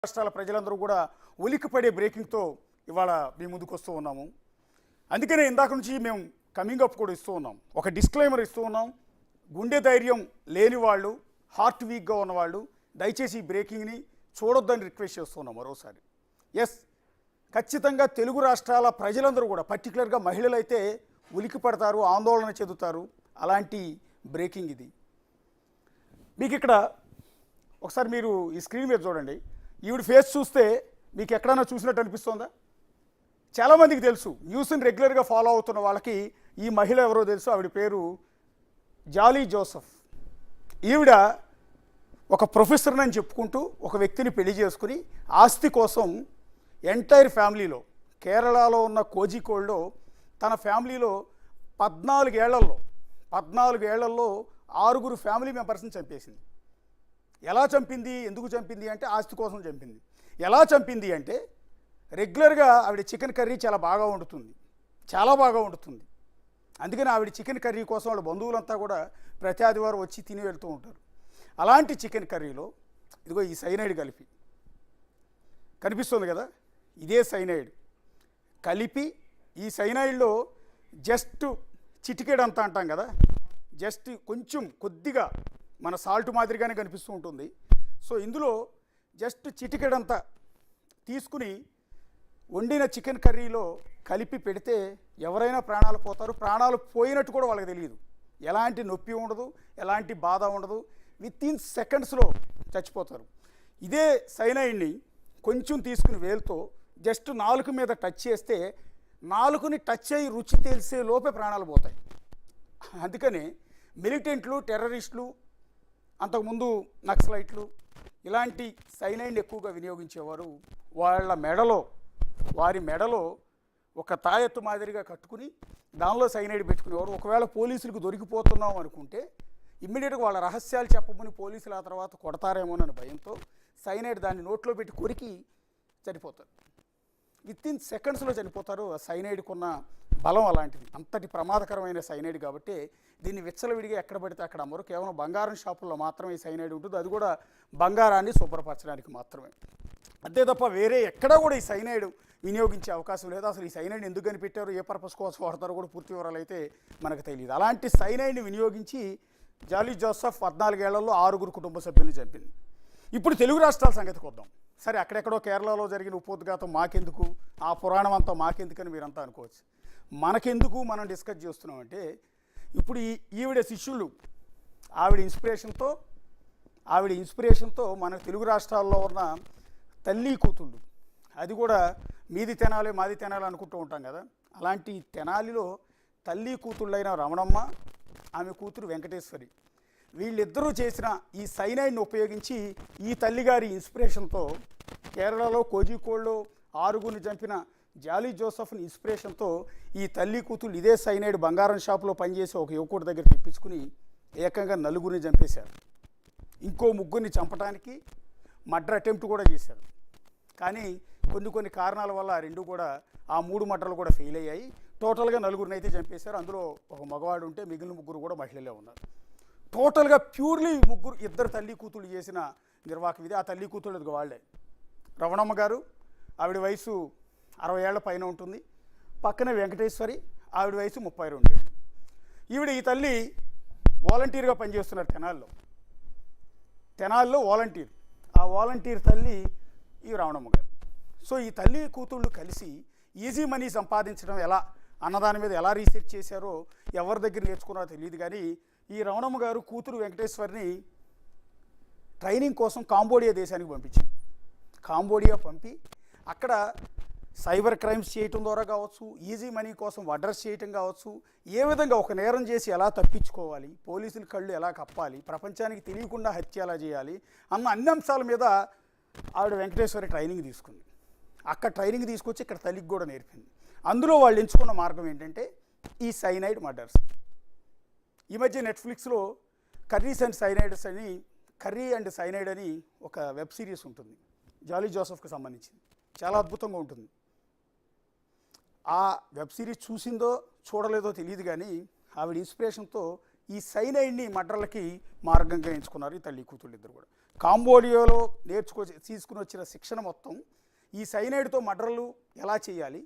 రాష్ట్రాల ప్రజలందరూ కూడా ఉలిక్కిపడే బ్రేకింగ్తో ఇవాళ మీ ముందుకు వస్తూ ఉన్నాము. అందుకనే ఇందాక నుంచి మేము కమింగ్ అప్ కూడా ఇస్తూ ఉన్నాం, ఒక డిస్క్లైమర్ ఇస్తూ ఉన్నాం. గుండె ధైర్యం లేని వాళ్ళు, హార్ట్ వీక్గా ఉన్నవాళ్ళు దయచేసి ఈ బ్రేకింగ్ని చూడొద్దని రిక్వెస్ట్ చేస్తున్నాం మరోసారి. ఎస్, ఖచ్చితంగా తెలుగు రాష్ట్రాల ప్రజలందరూ కూడా, పర్టికులర్గా మహిళలు అయితే ఉలికి పడతారు, ఆందోళన చెందుతారు. అలాంటి బ్రేకింగ్ ఇది. మీకు ఇక్కడ ఒకసారి మీరు ఈ స్క్రీన్ మీద చూడండి. ఈవిడ ఫేస్ చూస్తే మీకు ఎక్కడైనా చూసినట్టు అనిపిస్తుందా? చాలామందికి తెలుసు, న్యూస్ని రెగ్యులర్గా ఫాలో అవుతున్న వాళ్ళకి ఈ మహిళ ఎవరో తెలుసు. ఆవిడ పేరు జాలీ జోసెఫ్. ఈవిడ ఒక ప్రొఫెసర్ అని చెప్పుకుంటూ ఒక వ్యక్తిని పెళ్లి చేసుకుని ఆస్తి కోసం ఎంటైర్ ఫ్యామిలీలో, కేరళలో ఉన్న కోజికోడ్లో తన ఫ్యామిలీలో 14 ఏళ్లలో 6 ఫ్యామిలీ మెంబర్స్ని చంపేసింది. ఎలా చంపింది, ఎందుకు చంపింది అంటే ఆస్తి కోసం చంపింది. ఎలా చంపింది అంటే, రెగ్యులర్గా ఆవిడ చికెన్ కర్రీ చాలా బాగా వండుతుంది. అందుకని ఆవిడ చికెన్ కర్రీ కోసం వాళ్ళ బంధువులంతా కూడా ప్రతి ఆదివారం వచ్చి తిని వెళ్తూ ఉంటారు. అలాంటి చికెన్ కర్రీలో ఇదిగో ఈ సైనైడ్ కలిపి, కనిపిస్తుంది కదా, ఇదే సైనైడ్ కలిపి, ఈ సైనైడ్లో జస్ట్ చిటికెడంత అంటాం కదా, జస్ట్ కొంచెం కొద్దిగా మన సాల్ట్ మాదిరిగానే కనిపిస్తూ ఉంటుంది. సో ఇందులో జస్ట్ చిటికెడంతా తీసుకుని వండిన చికెన్ కర్రీలో కలిపి పెడితే ఎవరైనా ప్రాణాలు పోతారు. ప్రాణాలు పోయినట్టు కూడా వాళ్ళకి తెలియదు. ఎలాంటి నొప్పి ఉండదు, ఎలాంటి బాధ ఉండదు. విత్-ఇన్ సెకండ్స్లో చచ్చిపోతారు. ఇదే సైనైడ్ని కొంచెం తీసుకుని వేలుతో జస్ట్ నాలుక మీద టచ్ చేస్తే, నాలుకని టచ్ అయ్యి రుచి తెలిసే లోపే ప్రాణాలు పోతాయి. అందుకని మిలిటెంట్లు, టెర్రరిస్టులు, అంతకుముందు నక్సలైట్లు ఇలాంటి సైనైడ్ని ఎక్కువగా వినియోగించేవారు. వారి మెడలో ఒక తాయెత్తు మాదిరిగా కట్టుకుని దానిలో సైనైడ్ పెట్టుకునేవారు. ఒకవేళ పోలీసులకు దొరికిపోతున్నాం అనుకుంటే ఇమ్మీడియట్గా వాళ్ళ రహస్యాలు చెప్పమని పోలీసులు ఆ తర్వాత కొడతారేమోనని భయంతో సైనైడ్ దాన్ని నోట్లో పెట్టి కొరికి చనిపోతారు. విత్-ఇన్ సెకండ్స్లో చనిపోతారు. ఆ సైనైడ్కున్న బలం అలాంటిది, అంతటి ప్రమాదకరమైన సైనైడ్ కాబట్టి దీన్ని విచ్చలవిడిగా ఎక్కడ పడితే అక్కడ అమ్మరు. కేవలం బంగారం షాపుల్లో మాత్రమే ఈ సైనైడ్ ఉంటుంది. అది కూడా బంగారాన్ని శుభ్రపరచడానికి మాత్రమే, అంతే తప్ప వేరే ఎక్కడా కూడా ఈ సైనైడ్ వినియోగించే అవకాశం లేదు. అసలు ఈ సైనైడ్ ఎందుకు కనిపెట్టారు, ఏ పర్పస్ కోసం వాడతారో కూడా పూర్తి వివరాలు అయితే మనకు తెలియదు. అలాంటి సైనైడ్ని వినియోగించి జాలీ జోసెఫ్ 14 ఏళ్లలో 6 కుటుంబ సభ్యుల్ని చంపింది. ఇప్పుడు తెలుగు రాష్ట్రాల సంగతికి వద్దాం. సరే, అక్కడెక్కడో కేరళలో జరిగిన ఉపోద్ఘాతం మాకెందుకు, ఆ పురాణం అంతా మాకెందుకని మీరంతా అనుకోవచ్చు. మనకెందుకు మనం డిస్కస్ చేస్తున్నామంటే, ఇప్పుడు ఈవిడ శిష్యులు ఆవిడ ఇన్స్పిరేషన్తో మన తెలుగు రాష్ట్రాల్లో ఉన్న తల్లి కూతుళ్ళు, అది కూడా మీది తెనాలి మాది తెనాలి అనుకుంటూ ఉంటాం కదా, అలాంటి తెనాలిలో తల్లి కూతుళ్ళైన రమణమ్మ, ఆమె కూతురు వెంకటేశ్వరి, వీళ్ళిద్దరూ చేసిన ఈ సైనైడ్ని ఉపయోగించి ఈ తల్లిగారి ఇన్స్పిరేషన్తో కేరళలో కోజికోడ్లో 6 చంపిన జాలీ జోసెఫ్ని ఇన్స్పిరేషన్తో ఈ తల్లి కూతుళ్ళు ఇదే సైనైడ్ బంగారం షాపులో పనిచేసే ఒక యువకుడి దగ్గర తెప్పించుకుని ఏకంగా 4 చంపేశారు. ఇంకో 3 చంపడానికి మర్డర్ అటెంప్ట్ కూడా చేశారు. కానీ కొన్ని కారణాల వల్ల ఆ 3 మర్డర్లు కూడా ఫెయిల్ అయ్యాయి. టోటల్గా 4 అయితే చంపేశారు. అందులో ఒక మగవాడు ఉంటే మిగిలిన 3 కూడా మహిళలే ఉన్నారు. టోటల్గా ప్యూర్లీ 2 తల్లి కూతుళ్ళు చేసిన నిర్వాహకం ఇది. ఆ తల్లి కూతుళ్ళు వాళ్ళే, రమణమ్మ గారు, ఆవిడ వయసు 60 ఏళ్ల పైన ఉంటుంది. పక్కనే వెంకటేశ్వరి, ఆవిడ వయసు 32 ఏళ్ళు. ఈ తల్లి వాలంటీర్గా పనిచేస్తున్నారు తెనాల్లో వాలంటీర్. ఆ వాలంటీర్ తల్లి ఈ రమణమ్మ గారు. సో ఈ తల్లి కూతుళ్ళు కలిసి ఈజీ మనీ సంపాదించడం ఎలా అన్నదాని మీద ఎలా రీసెర్చ్ చేశారో, ఎవరి దగ్గర నేర్చుకున్నారో తెలియదు. కానీ ఈ రమణమ్మ గారు కూతురు వెంకటేశ్వరిని ట్రైనింగ్ కోసం కాంబోడియా దేశానికి పంపించింది. కాంబోడియా పంపి అక్కడ సైబర్ క్రైమ్స్ చేయటం ద్వారా కావచ్చు, ఈజీ మనీ కోసం మర్డర్స్ చేయటం కావచ్చు, ఏ విధంగా ఒక నేరం చేసి ఎలా తప్పించుకోవాలి, పోలీసుల కళ్ళు ఎలా కప్పాలి, ప్రపంచానికి తెలియకుండా హత్య ఎలా చేయాలి అన్న అన్ని అంశాల మీద ఆవిడ వెంకటేశ్వరి ట్రైనింగ్ తీసుకుంది. అక్కడ ట్రైనింగ్ తీసుకొచ్చి ఇక్కడ తల్లికి కూడా నేర్పింది. అందులో వాళ్ళు ఎంచుకున్న మార్గం ఏంటంటే ఈ సైనైడ్ మర్డర్స్. ఈ మధ్య నెట్ఫ్లిక్స్లో కర్రీ అండ్ సైనైడ్ అని ఒక వెబ్ సిరీస్ ఉంటుంది, జాలీ జోసెఫ్కి సంబంధించింది. చాలా అద్భుతంగా ఉంటుంది. ఆ వెబ్ సిరీస్ చూడలేదో తెలియదు, కానీ ఆవిడ ఇన్స్పిరేషన్తో ఈ సైనైడ్ని మర్డర్లకి మార్గంగా ఎంచుకున్నారు ఈ తల్లి కూతుళ్ళు ఇద్దరు కూడా. కాంబోడియాలో తీసుకుని వచ్చిన శిక్షణ మొత్తం ఈ సైనైడ్తో మర్డర్లు ఎలా చేయాలి,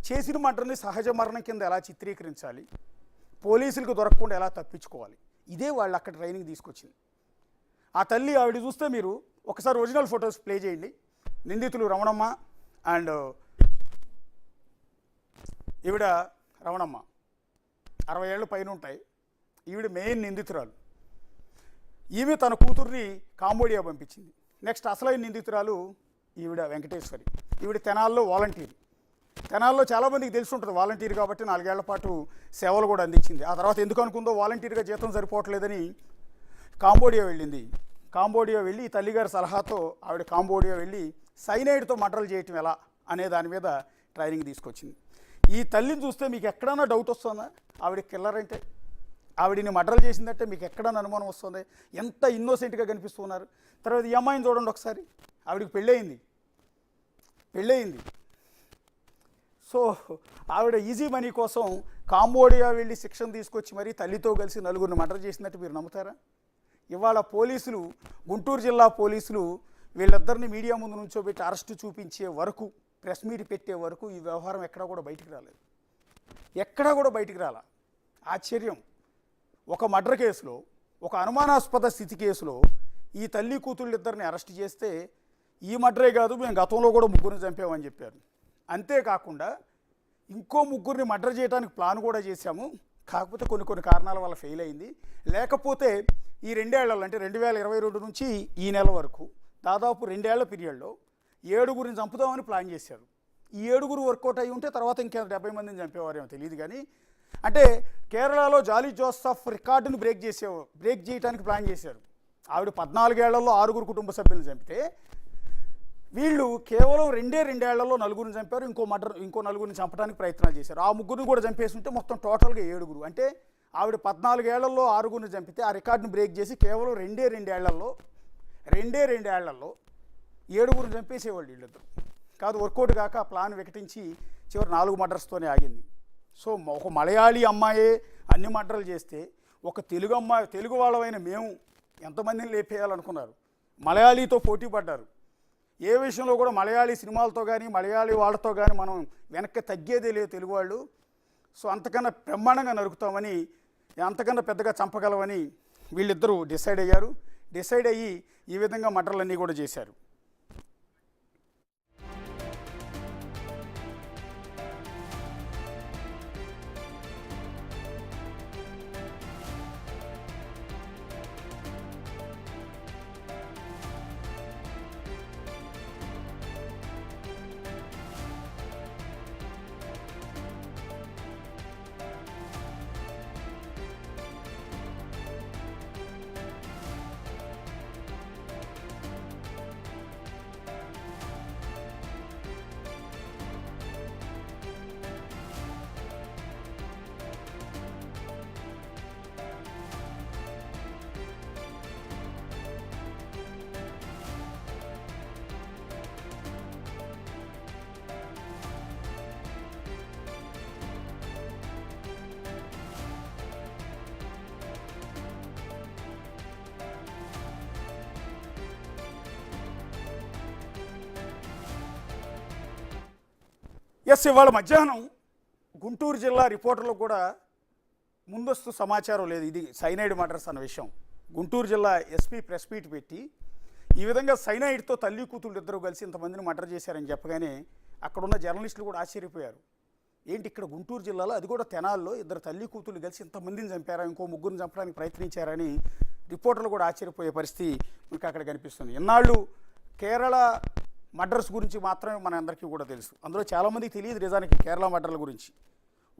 చేసిన మర్డర్ని సహజ మరణం కింద ఎలా చిత్రీకరించాలి, పోలీసులకు దొరకకుండా ఎలా తప్పించుకోవాలి, ఇదే వాళ్ళు అక్కడ ట్రైనింగ్ తీసుకొచ్చింది. ఆ తల్లి ఆవిడ చూస్తే మీరు ఒకసారి ఒరిజినల్ ఫొటోస్ ప్లే చేయండి. నిందితులు రమణమ్మ అండ్ ఈవిడ రమణమ్మ 60 ఏళ్ళు పైన ఉంటాయి. ఈవిడ మెయిన్ నిందితురాలు. ఈమె తన కూతుర్ని కాంబోడియా పంపించింది. నెక్స్ట్ అసలైన నిందితురాలు ఈవిడ వెంకటేశ్వరి. ఈవిడ తెనాల్లో వాలంటీర్. తెనాల్లో చాలామందికి తెలిసి ఉంటుంది వాలంటీర్ కాబట్టి 4 ఏళ్ల పాటు సేవలు కూడా అందించింది. ఆ తర్వాత ఎందుకు అనుకుందో వాలంటీర్గా జీతం సరిపోవట్లేదని కాంబోడియా వెళ్ళింది. కాంబోడియా వెళ్ళి ఈ తల్లిగారి సలహాతో ఆవిడ కాంబోడియా వెళ్ళి సైనైడ్తో మర్డర్లు చేయటం ఎలా అనే దాని మీద ట్రైనింగ్ తీసుకొచ్చింది. ఈ తల్లిని చూస్తే మీకు ఎక్కడన్నా డౌట్ వస్తుందా ఆవిడ కిల్లర్ అంటే, ఆవిడని మర్డర్ చేసిందంటే మీకు ఎక్కడన్నా అనుమానం వస్తుంది? ఎంత ఇన్నోసెంట్గా కనిపిస్తున్నారు. తర్వాత ఈ అమ్మాయిని చూడండి ఒకసారి, ఆవిడకి పెళ్ళయింది. సో ఆవిడ ఈజీ మనీ కోసం కాంబోడియా వెళ్ళి శిక్షణ తీసుకొచ్చి మరీ తల్లితో కలిసి 4గురిని మర్డర్ చేసినట్టు మీరు నమ్ముతారా? ఇవాళ పోలీసులు, గుంటూరు జిల్లా పోలీసులు వీళ్ళిద్దరిని మీడియా ముందు నుంచోబెట్టి అరెస్టు చూపించే వరకు, ప్రెస్ మీట్ పెట్టే వరకు ఈ వ్యవహారం ఎక్కడా కూడా బయటికి రాలేదు. ఆశ్చర్యం. ఒక మర్డర్ కేసులో, ఒక అనుమానాస్పద స్థితి కేసులో ఈ తల్లి కూతుళ్ళిద్దరిని అరెస్ట్ చేస్తే ఈ మర్డరే కాదు, మేము గతంలో కూడా 3 చంపామని చెప్పారు. అంతేకాకుండా ఇంకో 3 మర్డర్ చేయడానికి ప్లాన్ కూడా చేశాము, కాకపోతే కొన్ని కారణాల వల్ల ఫెయిల్ అయింది. లేకపోతే ఈ 2 ఏళ్లలో అంటే 2022 నుంచి ఈ నెల వరకు దాదాపు 2 ఏళ్ల పీరియడ్లో 7గురిని చంపుదామని ప్లాన్ చేశారు. ఈ 7గురు వర్కౌట్ అయ్యి ఉంటే తర్వాత ఇంకా 70 మందిని చంపేవారేమో తెలియదు. కానీ అంటే కేరళలో జాలీ జోసఫ్ రికార్డును బ్రేక్ చేయడానికి ప్లాన్ చేశారు. ఆవిడ 14 ఏళ్లలో 6 కుటుంబ సభ్యులను చంపితే వీళ్ళు కేవలం 2 ఏళ్లలో 4గురిని చంపారు. ఇంకో 4గురిని చంపడానికి ప్రయత్నాలు చేశారు. ఆ 3గురిని కూడా చంపేసి ఉంటే మొత్తం టోటల్గా 7గురు. అంటే ఆవిడ 14 ఏళ్లలో 6గురిని చంపితే ఆ రికార్డును బ్రేక్ చేసి కేవలం 2 ఏళ్లలో 7గురిని చంపేసేవాళ్ళు వీళ్ళిద్దరు. కాదు, వర్కౌట్ కాక ఆ ప్లాన్ వికటించి చివరి 4 మర్డర్స్తోనే ఆగింది. సో ఒక మలయాళీ అమ్మాయే అన్ని మర్డర్లు చేస్తే ఒక తెలుగు వాళ్ళమైన మేము ఎంతమందిని లేపేయాలనుకున్నారు? మలయాళీతో పోటీ పడ్డారు. ఏ విషయంలో కూడా మలయాళీ సినిమాలతో కానీ మలయాళీ వాళ్ళతో కానీ మనం వెనక్కి తగ్గేదే లేదు తెలుగు వాళ్ళు. సో అంతకన్నా బ్రహ్మాండంగా నరుకుతామని, అంతకన్నా పెద్దగా చంపగలమని వీళ్ళిద్దరూ డిసైడ్ అయ్యి ఈ విధంగా మర్డర్లన్నీ కూడా చేశారు. ఇవాళ మధ్యాహ్నం గుంటూరు జిల్లా రిపోర్టర్లకు కూడా ముందస్తు సమాచారం లేదు ఇది సైనైడ్ మర్డర్స్ అన్న విషయం. గుంటూరు జిల్లా ఎస్పీ ప్రెస్ మీట్ పెట్టి ఈ విధంగా సైనైడ్తో తల్లి కూతుళ్ళు ఇద్దరు కలిసి ఇంతమందిని మర్డర్ చేశారని చెప్పగానే అక్కడున్న జర్నలిస్టులు కూడా ఆశ్చర్యపోయారు. ఏంటి ఇక్కడ గుంటూరు జిల్లాలో, అది కూడా తెనాల్లో 2 తల్లి కూతుళ్ళు కలిసి ఇంతమందిని చంపారా, ఇంకో 3గురిని చంపడానికి ప్రయత్నించారని రిపోర్టర్లు కూడా ఆశ్చర్యపోయే పరిస్థితి మీకు అక్కడ కనిపిస్తుంది. ఇన్నాళ్ళు కేరళ మర్డర్స్ గురించి మాత్రమే మన అందరికీ కూడా తెలుసు. అందులో చాలామందికి తెలియదు నిజానికి కేరళ మర్డర్ల గురించి.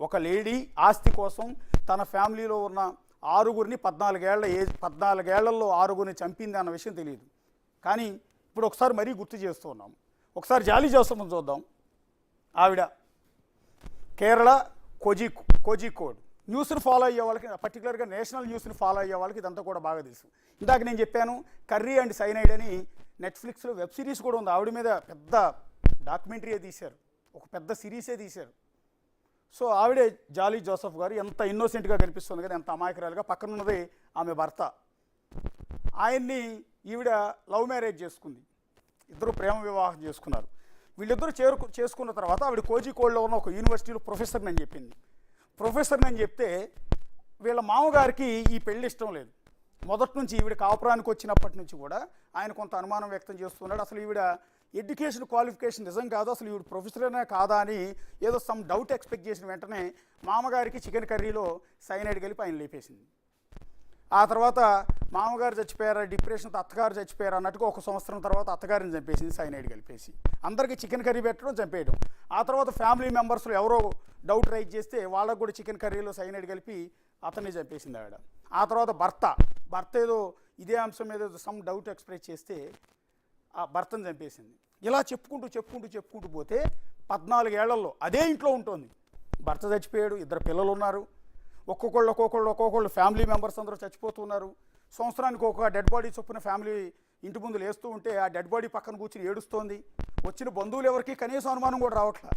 ఒక లేడీ ఆస్తి కోసం తన ఫ్యామిలీలో ఉన్న 6గురిని 14 ఏళ్లలో 6గురిని చంపింది అన్న విషయం తెలియదు. కానీ ఇప్పుడు ఒకసారి మరీ గుర్తు చేస్తూ ఉన్నాం. ఒకసారి జాలీ జోసఫ్ని చూద్దాం. ఆవిడ కేరళ కోజికోడ్ న్యూస్ని ఫాలో అయ్యే వాళ్ళకి, పర్టికులర్గా నేషనల్ న్యూస్ని ఫాలో అయ్యే వాళ్ళకి ఇదంతా కూడా బాగా తెలుసు. ఇందాక నేను చెప్పాను కర్రీ అండ్ సైనైడ్ అని నెట్ఫ్లిక్స్లో వెబ్ సిరీస్ కూడా ఉంది. ఆవిడ మీద పెద్ద డాక్యుమెంటరీయే తీశారు, ఒక పెద్ద సిరీసే తీశారు. సో ఆవిడే జాలీ జోసఫ్ గారు. ఎంత ఇన్నోసెంట్గా కనిపిస్తుంది కదా, ఎంత అమాయకురాలుగా. పక్కనున్నది ఆమె భర్త. ఆయన్ని ఈవిడ లవ్ మ్యారేజ్ చేసుకుంది, ఇద్దరు ప్రేమ వివాహం చేసుకున్నారు. వీళ్ళిద్దరూ చేసుకున్న తర్వాత ఆవిడ కోజికోడ్లో ఉన్న ఒక యూనివర్సిటీలో ప్రొఫెసర్ని అని చెప్పింది. ప్రొఫెసర్ని అని చెప్తే వీళ్ళ మామగారికి ఈ పెళ్ళి ఇష్టం లేదు. మొదటి నుంచి ఈవిడ కాపురానికి వచ్చినప్పటి నుంచి కూడా ఆయన కొంత అనుమానం వ్యక్తం చేస్తున్నాడు. అసలు ఈవిడ ఎడ్యుకేషన్ క్వాలిఫికేషన్ నిజం కాదు, అసలు ఈవిడ ప్రొఫెసరేనా కాదా అని ఏదో సమ్ డౌట్ ఎక్స్పెక్ట్ చేసిన వెంటనే మామగారికి చికెన్ కర్రీలో సైనైడ్ కలిపి ఆయన లేపేసింది. ఆ తర్వాత మామగారు చచ్చిపోయారా, డిప్రెషన్తో అత్తగారు చచ్చిపోయారు అన్నట్టుగా 1 సంవత్సరం తర్వాత అత్తగారిని చంపేసింది సైనైడ్ కలిపేసి. అందరికీ చికెన్ కర్రీ పెట్టడం, చంపేయడం. ఆ తర్వాత ఫ్యామిలీ మెంబర్స్లో ఎవరో డౌట్ రైజ్ చేస్తే వాళ్ళకు కూడా చికెన్ కర్రీలో సైనైడ్ కలిపి అతన్ని చంపేసింది ఆవిడ. ఆ తర్వాత భర్త ఏదో ఇదే అంశం మీద సమ్ డౌట్ ఎక్స్ప్రెస్ చేస్తే ఆ భర్తను చంపేసింది. ఇలా చెప్పుకుంటూ పోతే 14 ఏళ్లలో అదే ఇంట్లో ఉంటుంది. భర్త చచ్చిపోయాడు, 2 పిల్లలు ఉన్నారు, ఒక్కొక్కళ్ళు ఫ్యామిలీ మెంబర్స్ అందరూ చచ్చిపోతున్నారు. సంవత్సరానికి ఒక డెడ్ బాడీ చొప్పున ఫ్యామిలీ ఇంటి ముందు లేస్తూ ఉంటే ఆ డెడ్ బాడీ పక్కన కూర్చుని ఏడుస్తోంది. వచ్చిన బంధువులు ఎవరికి కనీసం అనుమానం కూడా రావట్లా.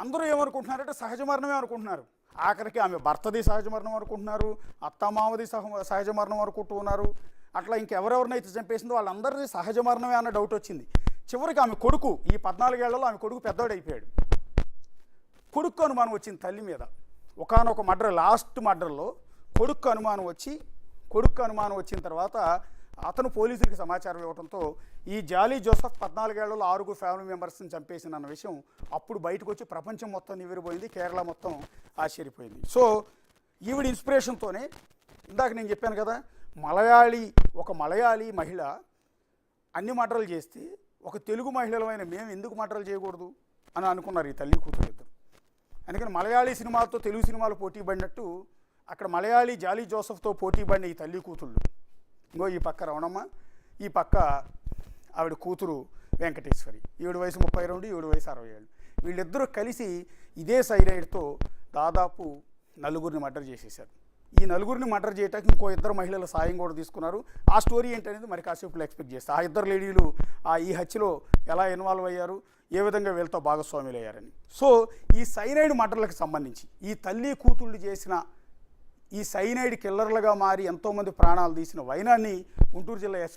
అందరూ ఏమనుకుంటున్నారంటే సహజ మరణమే అనుకుంటున్నారు. ఆఖరికి ఆమె భర్తది సహజ మరణం అనుకుంటున్నారు, అత్తమామది సహజ మరణం అనుకుంటూ ఉన్నారు. అట్లా ఇంకెవరెవరినైతే చంపేసిందో వాళ్ళందరిది సహజ మరణమే అన్న డౌట్ వచ్చింది. చివరికి ఆమె కొడుకు, ఈ 14 ఏళ్లలో ఆమె కొడుకు పెద్దవాడైపోయాడు. కొడుకు అనుమానం వచ్చింది తల్లి మీద. ఒకానొక మర్డర్, లాస్ట్ మర్డర్లో కొడుకు అనుమానం వచ్చిన తర్వాత అతను పోలీసులకి సమాచారం ఇవ్వడంతో ఈ జాలీ జోసెఫ్ 14 ఏళ్లలో 6 ఫ్యామిలీ మెంబర్స్ని చంపేసిందన్న విషయం అప్పుడు బయటకు వచ్చి ప్రపంచం మొత్తం నివ్వెరపోయింది, కేరళ మొత్తం ఆశ్చర్యపోయింది. సో ఈవిడ ఇన్స్పిరేషన్తోనే ఇందాక నేను చెప్పాను కదా, ఒక మలయాళీ మహిళ అన్ని మర్డర్లు చేస్తే ఒక తెలుగు మహిళలమైన మేము ఎందుకు మర్డర్లు చేయకూడదు అని అనుకున్నారు ఈ తల్లి కూతురు ఇద్దరు. అందుకని మలయాళీ సినిమాలతో తెలుగు సినిమాలు పోటీ పడినట్టు అక్కడ మలయాళీ జాలీ జోసెఫ్తో పోటీ పడిన ఈ తల్లి కూతుళ్ళు, ఇంకో ఈ పక్క రవణమ్మ, ఈ పక్క ఆవిడ కూతురు వెంకటేశ్వరి. ఈవిడ వయసు 32, ఈవిడ వయసు 60 వీళ్ళిద్దరూ కలిసి ఇదే సైనైడ్తో దాదాపు 4 మర్డర్ చేసేశారు. ఈ 4 మర్డర్ చేయడానికి ఇంకో 2 మహిళల సాయం కూడా తీసుకున్నారు. ఆ స్టోరీ ఏంటనేది మరి కాసేపులో ఎక్స్పెక్ట్ చేస్తారు. ఆ 2 లేడీలు ఈ హత్యలో ఎలా ఇన్వాల్వ్ అయ్యారు, ఏ విధంగా వీళ్ళతో భాగస్వాములు అయ్యారని. సో ఈ సైనైడ్ మర్డర్లకు సంబంధించి ఈ తల్లి కూతుళ్ళు చేసిన ఈ సైనైడ్ కిల్లర్లుగా మారి ఎంతోమంది ప్రాణాలు తీసిన వైనాన్ని గుంటూరు జిల్లా